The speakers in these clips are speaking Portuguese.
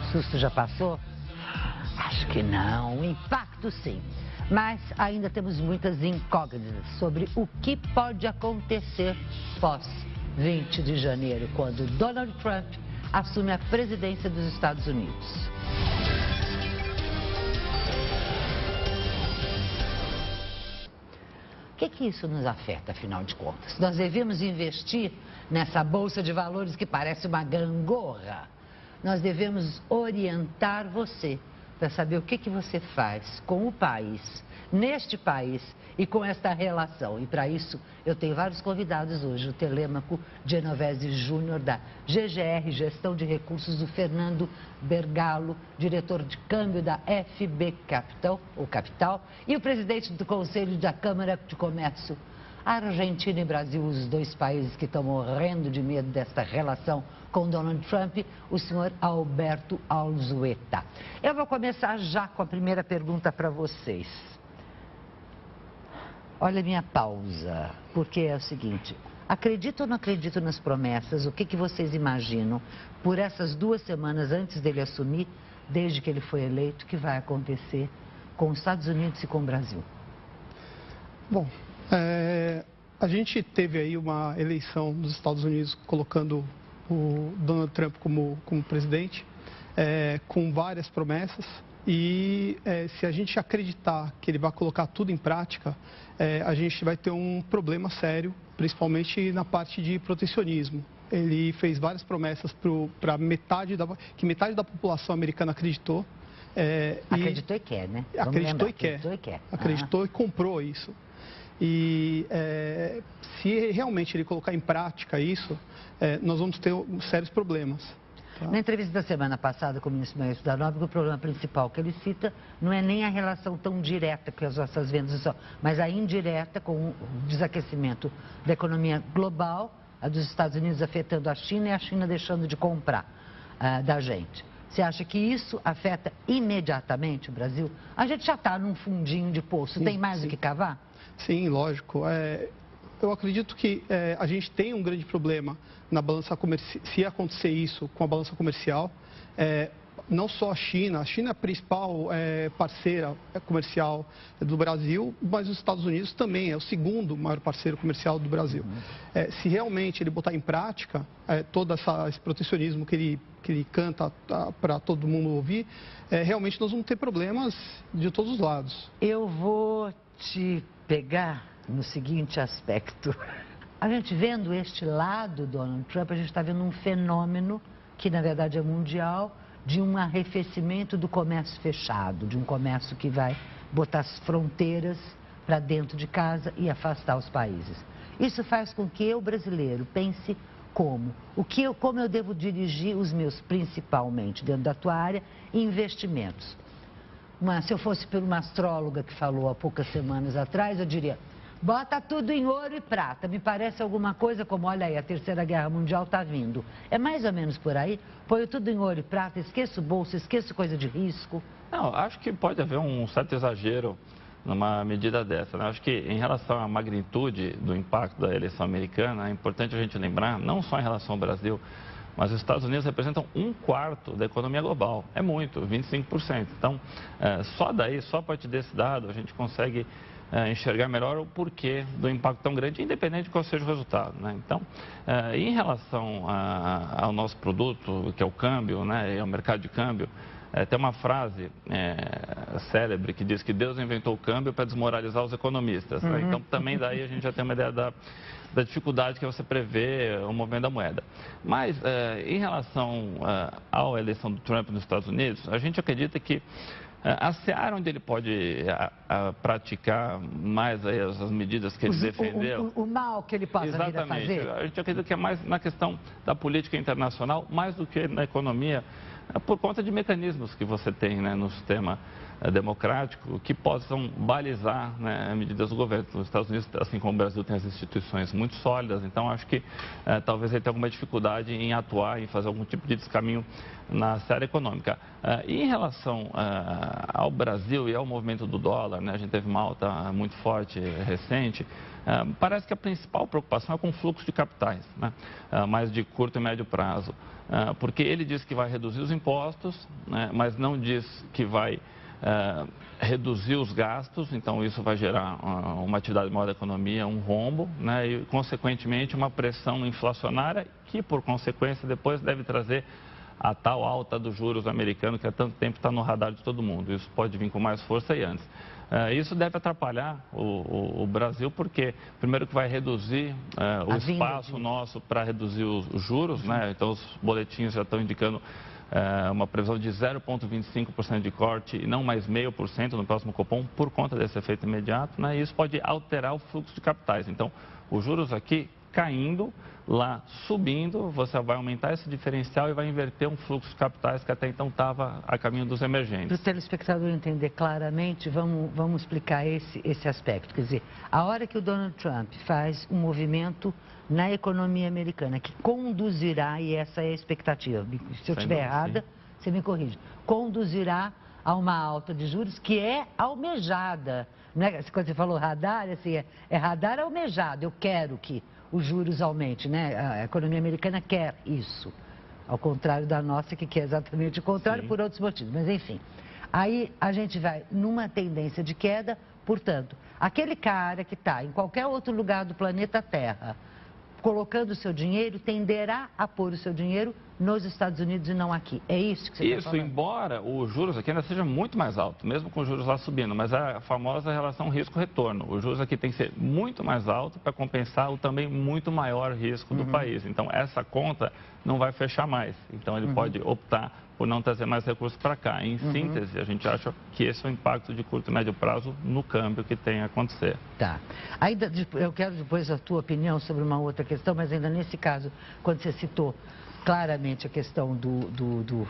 O susto já passou? Acho que não. O impacto sim. Mas ainda temos muitas incógnitas sobre o que pode acontecer pós 20 de janeiro, quando Donald Trump assume a presidência dos Estados Unidos. O que isso nos afeta, afinal de contas? Nós devemos investir nessa bolsa de valores que parece uma gangorra? Nós devemos orientar você para saber o que você faz com o país, neste país e com esta relação. E para isso eu tenho vários convidados hoje, o Telêmaco Genovese Júnior da GGR, Gestão de Recursos, o Fernando Bergalo, diretor de câmbio da FB Capital, e o presidente do Conselho da Câmara de Comércio. Argentina e Brasil, os dois países que estão morrendo de medo desta relação com Donald Trump, o senhor Alberto Alzueta. Eu vou começar já com a primeira pergunta para vocês. Olha a minha pausa, porque é o seguinte, acredito ou não acredito nas promessas? O que vocês imaginam por essas 2 semanas antes dele assumir, desde que ele foi eleito, que vai acontecer com os Estados Unidos e com o Brasil? Bom, a gente teve aí uma eleição nos Estados Unidos colocando o Donald Trump como presidente, com várias promessas. E se a gente acreditar que ele vai colocar tudo em prática, a gente vai ter um problema sério, principalmente na parte de protecionismo. Ele fez várias promessas para metade da população americana acreditou. Acreditou e quer, né? Acreditou e quer. Acreditou e comprou isso. E se realmente ele colocar em prática isso, nós vamos ter sérios problemas. Tá? Na entrevista da semana passada com o ministro Maestro da Nóbrega, o problema principal que ele cita não é nem a relação tão direta com as nossas vendas, mas a indireta com o desaquecimento da economia global, a dos Estados Unidos afetando a China e a China deixando de comprar da gente. Você acha que isso afeta imediatamente o Brasil? A gente já está num fundinho de poço, tem mais o que cavar? Sim, lógico. Eu acredito que a gente tem um grande problema na balança comercial, se acontecer isso com a balança comercial. Não só a China é a principal parceira comercial do Brasil, mas os Estados Unidos também é o segundo maior parceiro comercial do Brasil. Se realmente ele botar em prática todo esse protecionismo que ele canta para todo mundo ouvir, realmente nós vamos ter problemas de todos os lados. Eu vou te pegar no seguinte aspecto. A gente vendo este lado, Donald Trump, a gente está vendo um fenômeno que na verdade é mundial, de um arrefecimento do comércio fechado, de um comércio que vai botar as fronteiras para dentro de casa e afastar os países. Isso faz com que eu, brasileiro, pense como eu devo dirigir os meus, principalmente dentro da tua área, investimentos. Se eu fosse por uma astróloga que falou há poucas semanas atrás, eu diria, bota tudo em ouro e prata. Me parece alguma coisa como, olha aí, a Terceira Guerra Mundial está vindo. É mais ou menos por aí? Põe tudo em ouro e prata, esqueço o bolso, esqueço coisa de risco. Não, acho que pode haver um certo exagero numa medida dessa, né? Acho que em relação à magnitude do impacto da eleição americana, é importante a gente lembrar, não só em relação ao Brasil, mas os Estados Unidos representam 1/4 da economia global. É muito, 25%. Então, só daí, só a partir desse dado, a gente consegue enxergar melhor o porquê do impacto tão grande, independente de qual seja o resultado, né? Então, em relação ao nosso produto, que é o câmbio, né, e ao mercado de câmbio, tem uma frase célebre que diz que Deus inventou o câmbio para desmoralizar os economistas, né? Então, também daí a gente já tem uma ideia da dificuldade que é você prevê o movimento da moeda. Mas, em relação à eleição do Trump nos Estados Unidos, a gente acredita que a seara onde ele pode praticar mais aí as medidas que ele defendeu... O mal que ele possa vir a fazer. Exatamente. A gente acredita que é mais na questão da política internacional, mais do que na economia, por conta de mecanismos que você tem, né, no sistema democrático que possam balizar, né, medidas do governo. Os Estados Unidos, assim como o Brasil, tem as instituições muito sólidas, então acho que talvez ele tenha alguma dificuldade em atuar, em fazer algum tipo de descaminho na seara econômica. E em relação ao Brasil e ao movimento do dólar, né, a gente teve uma alta muito forte recente. Parece que a principal preocupação é com o fluxo de capitais, né, mais de curto e médio prazo, porque ele diz que vai reduzir os impostos, né, mas não diz que vai reduzir os gastos, então isso vai gerar uma atividade maior da economia, um rombo, né, e consequentemente uma pressão inflacionária que, por consequência, depois deve trazer a tal alta dos juros americanos que há tanto tempo está no radar de todo mundo. Isso pode vir com mais força e antes. Isso deve atrapalhar o Brasil, porque primeiro que vai reduzir o espaço nosso para reduzir os juros, né? Então os boletins já estão indicando uma previsão de 0,25% de corte e não mais 0,5% no próximo Copom por conta desse efeito imediato, né? E isso pode alterar o fluxo de capitais. Então, os juros aqui caindo, lá subindo, você vai aumentar esse diferencial e vai inverter um fluxo de capitais que até então estava a caminho dos emergentes. Para o telespectador entender claramente, vamos explicar esse aspecto. Quer dizer, a hora que o Donald Trump faz um movimento na economia americana que conduzirá, e essa é a expectativa, se eu estiver errada, você me corrige, conduzirá a uma alta de juros que é almejada. Né? Quando você falou radar, assim, é radar almejado, eu quero que os juros aumente, né? A economia americana quer isso, ao contrário da nossa, que quer exatamente o contrário, por outros motivos, mas enfim. Aí a gente vai numa tendência de queda, portanto, aquele cara que está em qualquer outro lugar do planeta Terra, colocando o seu dinheiro, tenderá a pôr o seu dinheiro nos Estados Unidos e não aqui. É isso que você está falando? Isso, embora os juros aqui ainda sejam muito mais altos, mesmo com os juros lá subindo, mas a famosa relação risco-retorno. Os juros aqui tem que ser muito mais alto para compensar o também muito maior risco do país. Então, essa conta não vai fechar mais. Então, ele pode optar por não trazer mais recursos para cá. Em síntese, a gente acha que esse é o impacto de curto e médio prazo no câmbio que tem a acontecer. Tá. Ainda, eu quero depois a tua opinião sobre uma outra questão, mas ainda nesse caso, quando você citou claramente a questão do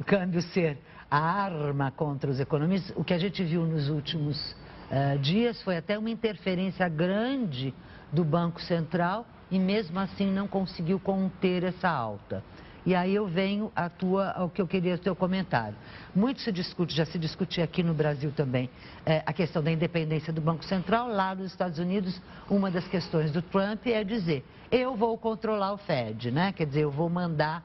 câmbio ser a arma contra os economistas, o que a gente viu nos últimos dias foi até uma interferência grande do Banco Central e mesmo assim não conseguiu conter essa alta. E aí eu venho ao que eu queria o teu comentário. Muito se discute, já se discutia aqui no Brasil também, a questão da independência do Banco Central. Lá nos Estados Unidos, uma das questões do Trump é dizer, eu vou controlar o Fed, né? Quer dizer, eu vou mandar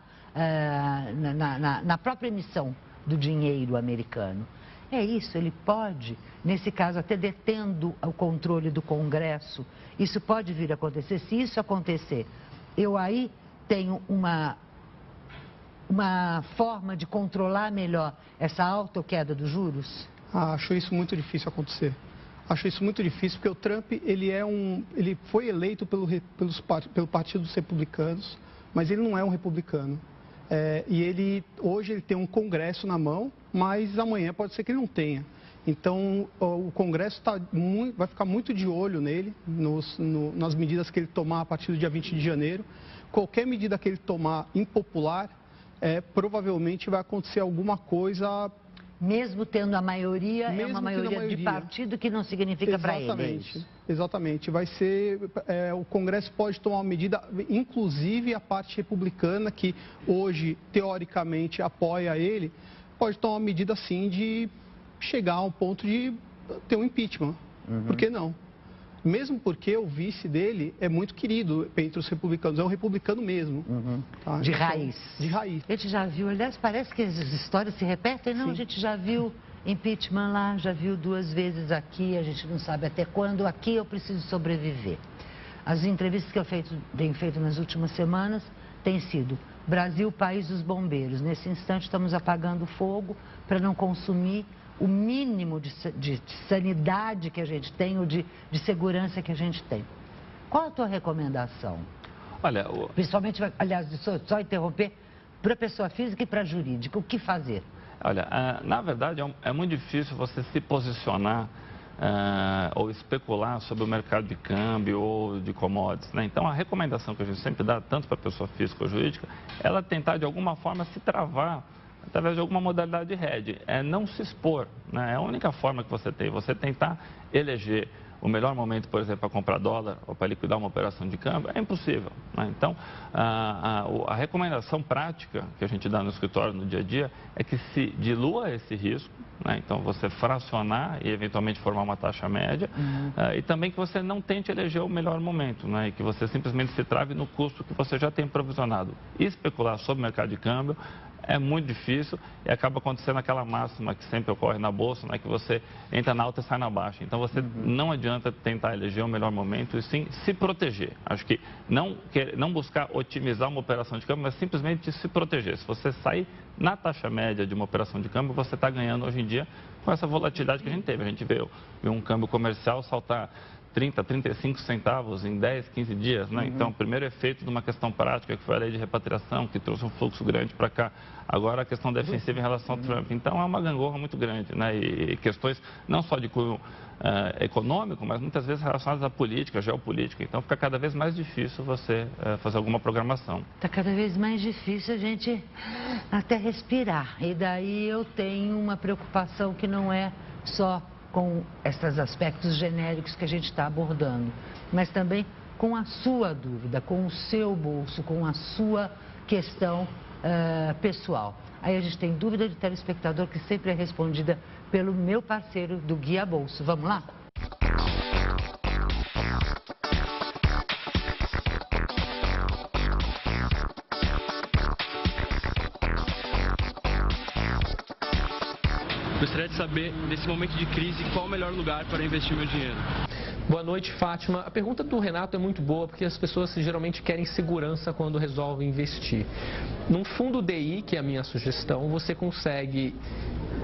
na própria emissão do dinheiro americano. É isso, ele pode, nesse caso, até detendo o controle do Congresso, isso pode vir a acontecer. Se isso acontecer, eu aí tenho uma forma de controlar melhor essa alta ou queda dos juros? Acho isso muito difícil acontecer. Acho isso muito difícil porque o Trump, ele foi eleito pelo Partido dos Republicanos, mas ele não é um republicano. Hoje ele tem um Congresso na mão, mas amanhã pode ser que ele não tenha. Então, o Congresso vai ficar muito de olho nele, nas medidas que ele tomar a partir do dia 20 de janeiro. Qualquer medida que ele tomar impopular, provavelmente vai acontecer alguma coisa... Mesmo tendo a maioria, é uma maioria de partido que não significa para ele. Exatamente. Vai ser... o Congresso pode tomar uma medida, inclusive a parte republicana, que hoje, teoricamente, apoia ele, pode tomar uma medida, sim, de chegar a um ponto de ter um impeachment. Por que não? Mesmo porque o vice dele é muito querido entre os republicanos, é um republicano mesmo. Tá? De raiz. De raiz. A gente já viu, aliás, parece que as histórias se repetem, não? Sim. A gente já viu impeachment lá, já viu 2 vezes aqui, a gente não sabe até quando. Aqui eu preciso sobreviver. As entrevistas que eu tenho feito nas últimas semanas têm sido Brasil, país dos bombeiros. Nesse instante estamos apagando fogo para não consumir o mínimo de sanidade que a gente tem, ou de segurança que a gente tem. Qual a tua recomendação? Olha, principalmente, aliás, só interromper, para a pessoa física e para a jurídica, o que fazer? Olha, na verdade é muito difícil você se posicionar ou especular sobre o mercado de câmbio ou de commodities, né? Então, a recomendação que a gente sempre dá, tanto para a pessoa física ou jurídica, ela tentar de alguma forma se travar através de alguma modalidade de hedge. É não se expor, né? É a única forma que você tem. Você tentar eleger o melhor momento, por exemplo, para comprar dólar ou para liquidar uma operação de câmbio, é impossível, né? Então, a recomendação prática que a gente dá no escritório no dia a dia é que se dilua esse risco, né? Então, você fracionar e eventualmente formar uma taxa média, e também que você não tente eleger o melhor momento, né? E que você simplesmente se trave no custo que você já tem provisionado. Especular sobre o mercado de câmbio é muito difícil e acaba acontecendo aquela máxima que sempre ocorre na bolsa, né, que você entra na alta e sai na baixa. Então, você não adianta tentar eleger o melhor momento e sim se proteger. Acho que não buscar otimizar uma operação de câmbio, mas simplesmente se proteger. Se você sair na taxa média de uma operação de câmbio, você está ganhando hoje em dia com essa volatilidade que a gente teve. A gente viu um câmbio comercial saltar 30, 35 centavos em 10, 15 dias, né? Então, o primeiro efeito de uma questão prática, que foi a lei de repatriação, que trouxe um fluxo grande para cá. Agora, a questão defensiva em relação ao Trump. Então, é uma gangorra muito grande, né? E questões não só de cunho econômico, mas muitas vezes relacionadas à política, geopolítica. Então, fica cada vez mais difícil você fazer alguma programação. Está cada vez mais difícil a gente até respirar. E daí eu tenho uma preocupação que não é só com esses aspectos genéricos que a gente está abordando, mas também com a sua dúvida, com o seu bolso, com a sua questão pessoal. Aí a gente tem dúvida de telespectador que sempre é respondida pelo meu parceiro do Guia Bolso. Vamos lá? Gostaria de saber, nesse momento de crise, qual o melhor lugar para investir meu dinheiro? Boa noite, Fátima. A pergunta do Renato é muito boa, porque as pessoas geralmente querem segurança quando resolvem investir. Num fundo DI, que é a minha sugestão, você consegue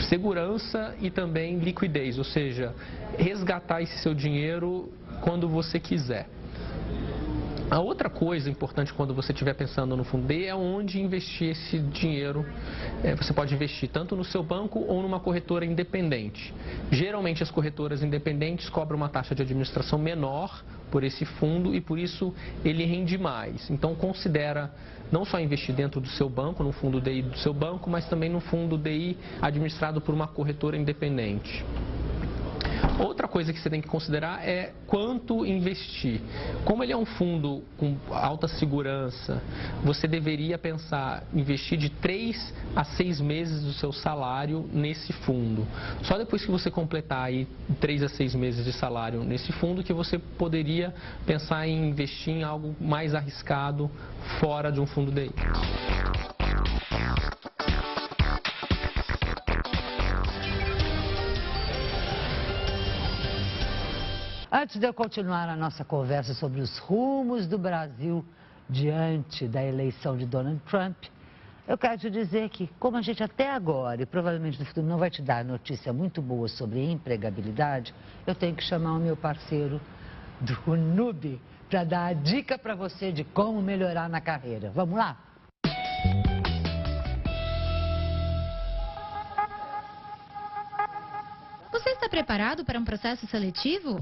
segurança e também liquidez, ou seja, resgatar esse seu dinheiro quando você quiser. A outra coisa importante quando você estiver pensando no fundo DI é onde investir esse dinheiro. Você pode investir tanto no seu banco ou numa corretora independente. Geralmente as corretoras independentes cobram uma taxa de administração menor por esse fundo e por isso ele rende mais. Então considera não só investir dentro do seu banco, no fundo DI do seu banco, mas também no fundo DI administrado por uma corretora independente. Outra coisa que você tem que considerar é quanto investir. Como ele é um fundo com alta segurança, você deveria pensar em investir de 3 a 6 meses do seu salário nesse fundo. Só depois que você completar aí 3 a 6 meses de salário nesse fundo que você poderia pensar em investir em algo mais arriscado fora de um fundo DI. Antes de eu continuar a nossa conversa sobre os rumos do Brasil diante da eleição de Donald Trump, eu quero te dizer que, como a gente até agora, e provavelmente no futuro não vai te dar notícia muito boa sobre empregabilidade, eu tenho que chamar o meu parceiro do Nube para dar a dica para você de como melhorar na carreira. Vamos lá? Você está preparado para um processo seletivo?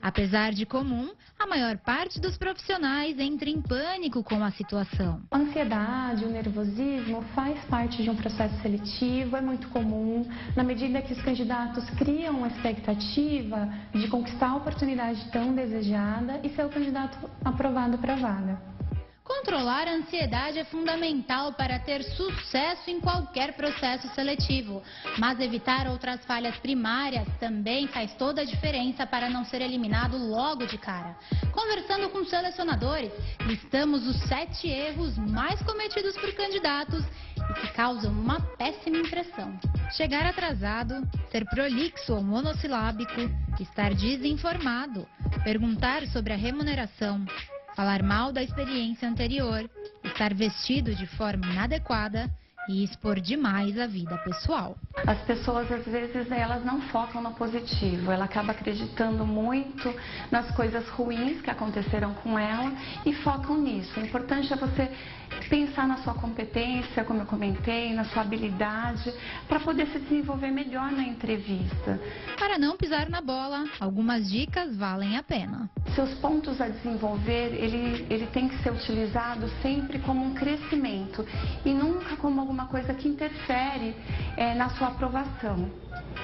Apesar de comum, a maior parte dos profissionais entra em pânico com a situação. A ansiedade, o nervosismo faz parte de um processo seletivo, é muito comum, na medida que os candidatos criam uma expectativa de conquistar a oportunidade tão desejada e ser o candidato aprovado para a vaga. Controlar a ansiedade é fundamental para ter sucesso em qualquer processo seletivo, mas evitar outras falhas primárias também faz toda a diferença para não ser eliminado logo de cara. Conversando com selecionadores, listamos os 7 erros mais cometidos por candidatos e que causam uma péssima impressão. Chegar atrasado, ser prolixo ou monossilábico, estar desinformado, perguntar sobre a remuneração, falar mal da experiência anterior, estar vestido de forma inadequada e expor demais a vida pessoal. As pessoas, às vezes, elas não focam no positivo, ela acaba acreditando muito nas coisas ruins que aconteceram com ela e focam nisso. O importante é você pensar na sua competência, como eu comentei, na sua habilidade, para poder se desenvolver melhor na entrevista. Para não pisar na bola, algumas dicas valem a pena. Seus pontos a desenvolver, ele tem que ser utilizado sempre como um crescimento e nunca como alguma coisa que interfere na sua aprovação.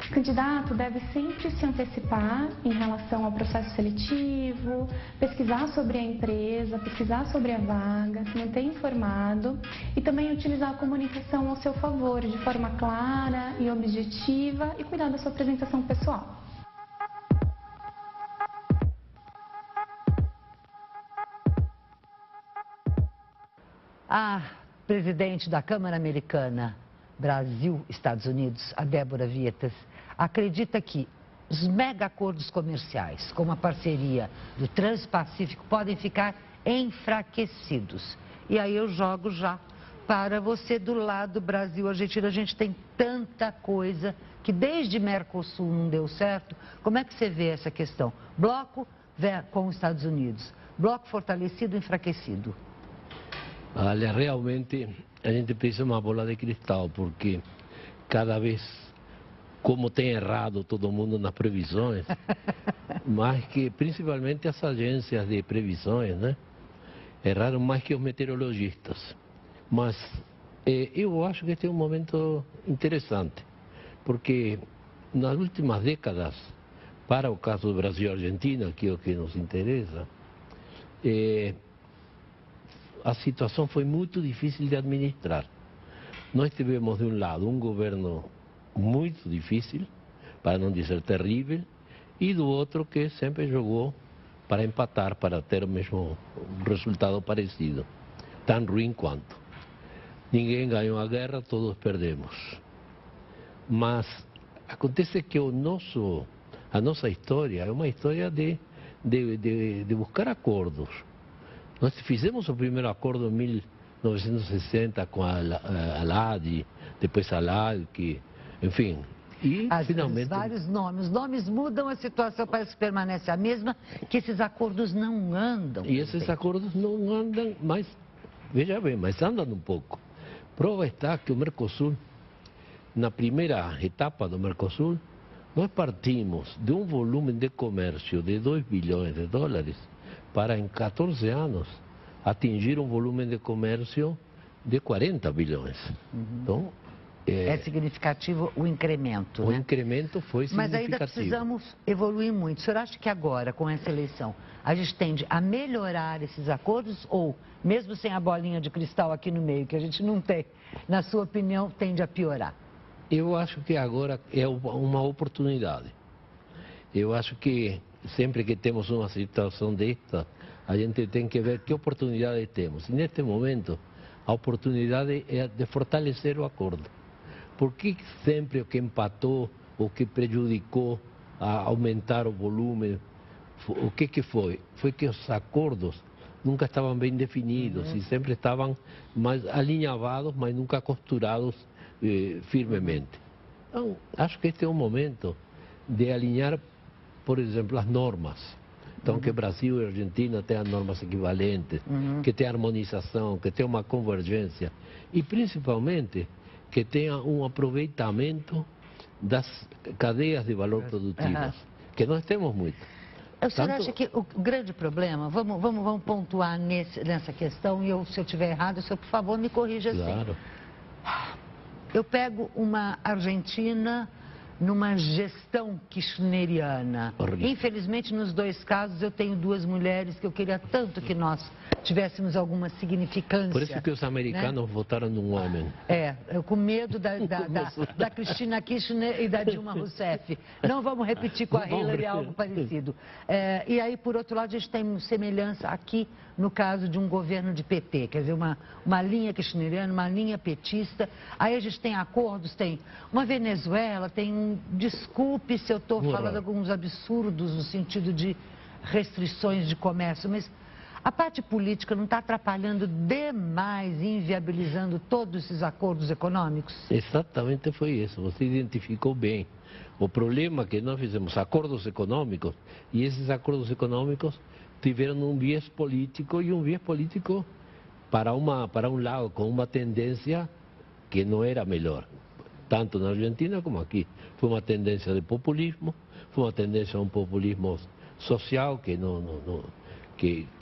O candidato deve sempre se antecipar em relação ao processo seletivo, pesquisar sobre a empresa, pesquisar sobre a vaga, se manter informado e também utilizar a comunicação ao seu favor, de forma clara e objetiva e cuidar da sua apresentação pessoal. A presidente da Câmara Americana, Brasil, Estados Unidos, a Débora Vietas, acredita que os mega acordos comerciais, como a parceria do Transpacífico, podem ficar enfraquecidos. E aí eu jogo já para você do lado do Brasil, Argentina. A gente tem tanta coisa que desde Mercosul não deu certo. Como é que você vê essa questão? Bloco com os Estados Unidos, bloco fortalecido ou enfraquecido? Olha, realmente a gente precisa de uma bola de cristal, porque cada vez, como tem errado todo mundo nas previsões, mas que principalmente as agências de previsões, né? Erraram mais que os meteorologistas. Mas eu acho que este é um momento interessante, porque nas últimas décadas, para o caso do Brasil e Argentina, que é o que nos interessa, a situação foi muito difícil de administrar. Nós tivemos, de um lado, um governo muito difícil, para não dizer terrível, e do outro que sempre jogou para empatar, para ter o mesmo resultado parecido, tão ruim quanto. Ninguém ganhou a guerra, todos perdemos. Mas acontece que a nossa história é uma história de buscar acordos. Nós fizemos o primeiro acordo em 1960 com a LAD, depois a LAD, enfim. E finalmente... Vários nomes. Os nomes mudam, a situação parece que permanece a mesma, que esses acordos não andam. E esses acordos não andam, mas, veja bem, mas andam um pouco. Prova está que o Mercosul, na primeira etapa do Mercosul, nós partimos de um volume de comércio de 2 bilhões de dólares para, em 14 anos, atingir um volume de comércio de 40 bilhões. Então, é significativo o incremento, o né? incremento foi significativo. Mas ainda precisamos evoluir muito. O senhor acha que agora, com essa eleição, a gente tende a melhorar esses acordos ou, mesmo sem a bolinha de cristal aqui no meio, que a gente não tem, na sua opinião, tende a piorar? Eu acho que agora é uma oportunidade. Eu acho que sempre que temos uma situação desta, a gente tem que ver que oportunidade temos. E neste momento, a oportunidade é de fortalecer o acordo. Porque sempre o que empatou, o que prejudicou a aumentar o volume, o que foi? Foi que os acordos nunca estavam bem definidos e sempre estavam mais alinhavados, mas nunca costurados firmemente. Então, acho que este é um momento de alinhar, por exemplo, as normas. Então, que Brasil e Argentina tenham normas equivalentes, que tenha harmonização, que tenha uma convergência e, principalmente, que tenha um aproveitamento das cadeias de valor produtivas, que nós temos muito. O senhor acha que o grande problema, vamos pontuar nessa questão, e se eu estiver errado, o senhor, por favor, me corrija assim. Claro. Eu pego uma Argentina numa gestão kirchneriana. Infelizmente, nos dois casos, eu tenho duas mulheres que eu queria tanto que nós tivéssemos alguma significância. Por isso que os americanos votaram num homem. Eu com medo da Cristina Kirchner e da Dilma Rousseff. Não vamos repetir com a Hillary algo parecido. E aí, por outro lado, a gente tem semelhança aqui no caso de um governo de PT, quer dizer, uma linha kirchneriana, uma linha petista. Aí a gente tem acordos, tem uma Venezuela, tem desculpe se eu estou falando alguns absurdos no sentido de restrições de comércio, mas A parte política não está atrapalhando demais, inviabilizando todos esses acordos econômicos? Exatamente foi isso, você identificou bem. O problema é que nós fizemos acordos econômicos e esses acordos econômicos tiveram um viés político e um viés político para um lado, com uma tendência que não era melhor, tanto na Argentina como aqui. Foi uma tendência de populismo, foi uma tendência a um populismo social que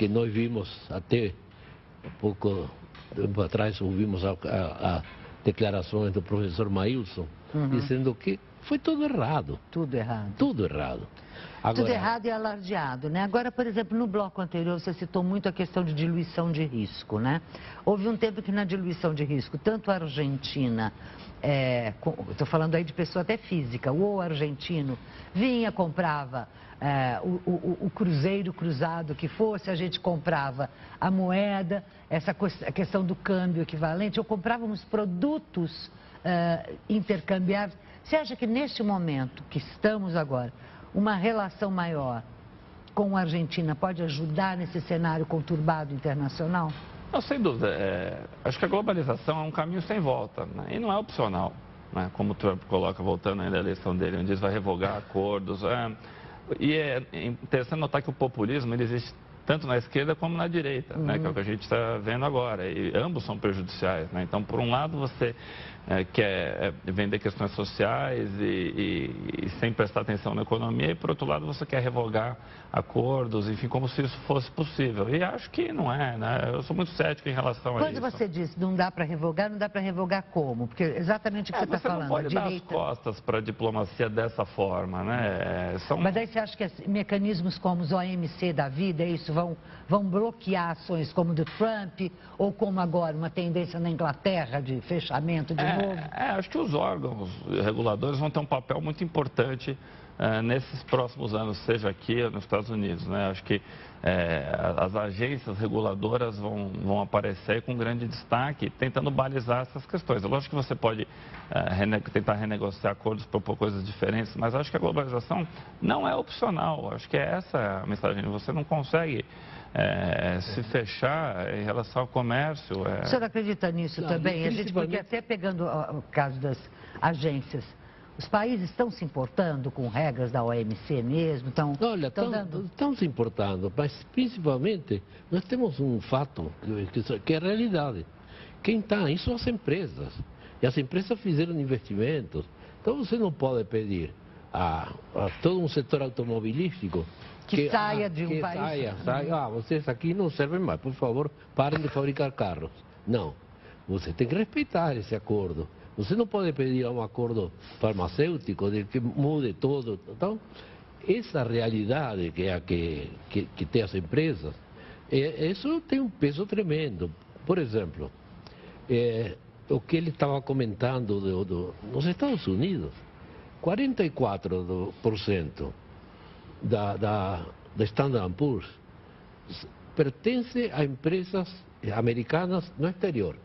nós vimos até pouco tempo atrás, ouvimos a declarações do professor Maílson, dizendo que foi tudo errado. Tudo errado. Tudo errado. Agora, tudo errado e alardeado, né? Agora, por exemplo, no bloco anterior você citou muito a questão de diluição de risco, né? Houve um tempo que na diluição de risco, tanto a Argentina, estou falando aí de pessoa até física, o argentino vinha, comprava o cruzeiro cruzado que fosse, a gente comprava a moeda, a questão do câmbio equivalente, ou comprávamos produtos intercambiáveis. Você acha que neste momento que estamos agora, uma relação maior com a Argentina pode ajudar nesse cenário conturbado internacional? Não, sem dúvida. Acho que a globalização é um caminho sem volta, né? E não é opcional, né? Como o Trump coloca, voltando ainda à eleição dele, onde diz vai revogar acordos. E é interessante notar que o populismo ele existe tanto na esquerda como na direita, né? Que é o que a gente está vendo agora. E ambos são prejudiciais, né? Então, por um lado, você quer vender questões sociais e sem prestar atenção na economia, e por outro lado, você quer revogar acordos, enfim, como se isso fosse possível. E acho que não é, né? Eu sou muito cético em relação a isso. Quando você diz não dá para revogar, não dá para revogar como? Porque exatamente o que você está falando. Você não pode dar as costas para a diplomacia dessa forma, né? Mas aí você acha que mecanismos como os OMC da vida, isso vão bloquear ações como o do Trump, ou como agora uma tendência na Inglaterra de fechamento de novo? Acho que os órgãos reguladores vão ter um papel muito importante nesses próximos anos, seja aqui ou nos Estados Unidos, né? Acho que as agências reguladoras vão aparecer com grande destaque, tentando balizar essas questões. É lógico que você pode tentar renegociar acordos, propor coisas diferentes, mas acho que a globalização não é opcional. Acho que essa a mensagem. Você não consegue se fechar em relação ao comércio. O senhor acredita nisso também? Porque até pegando o caso das agências, os países estão se importando com regras da OMC mesmo? Estão se importando, mas principalmente nós temos um fato que é a realidade. Quem está aí são as empresas. E as empresas fizeram investimentos. Então você não pode pedir a todo um setor automobilístico que saia de um país. Vocês aqui não servem mais, por favor, parem de fabricar carros. Não, você tem que respeitar esse acordo. Você não pode pedir um acordo farmacêutico de que mude todo. Então, essa realidade que tem as empresas, isso tem um peso tremendo. Por exemplo, o que ele estava comentando nos Estados Unidos, 44% da Standard & Poor's pertence a empresas americanas no exterior.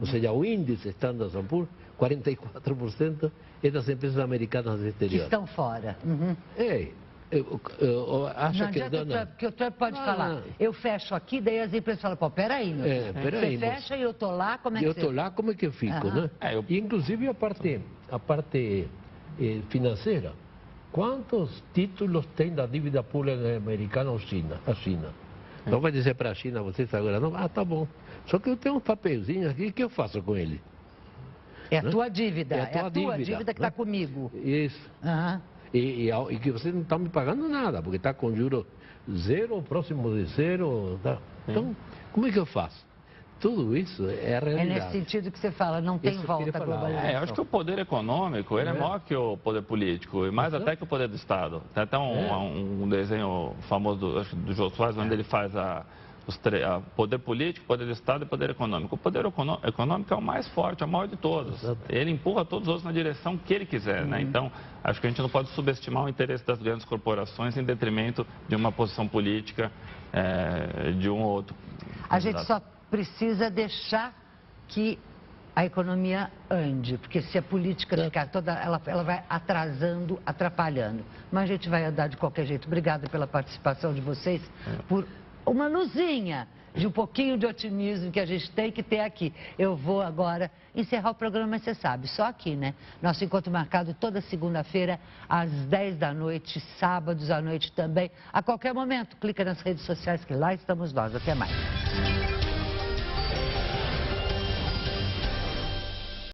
Ou seja, o índice Standard & Poor's, 44% é das empresas americanas no exterior. Que estão fora. Acha que o Trump pode falar, eu fecho aqui, daí as empresas falam, pô, peraí, meu filho, você fecha e eu estou lá, como é que eu estou lá, como é que eu fico, né? E, inclusive a parte financeira, quantos títulos tem da dívida pública americana a China? Não vai dizer para a China, vocês agora não, tá bom. Só que eu tenho uns papelzinhos aqui, o que eu faço com ele? É a tua dívida, é a tua dívida que está comigo. Isso. E que você não está me pagando nada, porque está com juros zero, próximo de zero. Tá? Então, como é que eu faço? Tudo isso é a realidade. É nesse sentido que você fala, não tem volta à globalização. Eu acho que o poder econômico ele é maior que o poder político, e mais até que o poder do Estado. Tem até um desenho famoso do Jô Soares, onde ele faz poder político, poder do Estado e poder econômico. O poder econômico é o mais forte, é o maior de todos. Ele empurra todos os outros na direção que ele quiser, né? Então, acho que a gente não pode subestimar o interesse das grandes corporações em detrimento de uma posição política de um ou outro. A gente só precisa deixar que a economia ande, porque se a política ficar toda, ela vai atrasando, atrapalhando. Mas a gente vai andar de qualquer jeito. Obrigada pela participação de vocês, por uma luzinha de um pouquinho de otimismo que a gente tem que ter aqui. Eu vou agora encerrar o programa, mas você sabe, só aqui, né? Nosso encontro marcado toda segunda-feira, às 10 da noite, sábados à noite também. A qualquer momento, clica nas redes sociais que lá estamos nós. Até mais.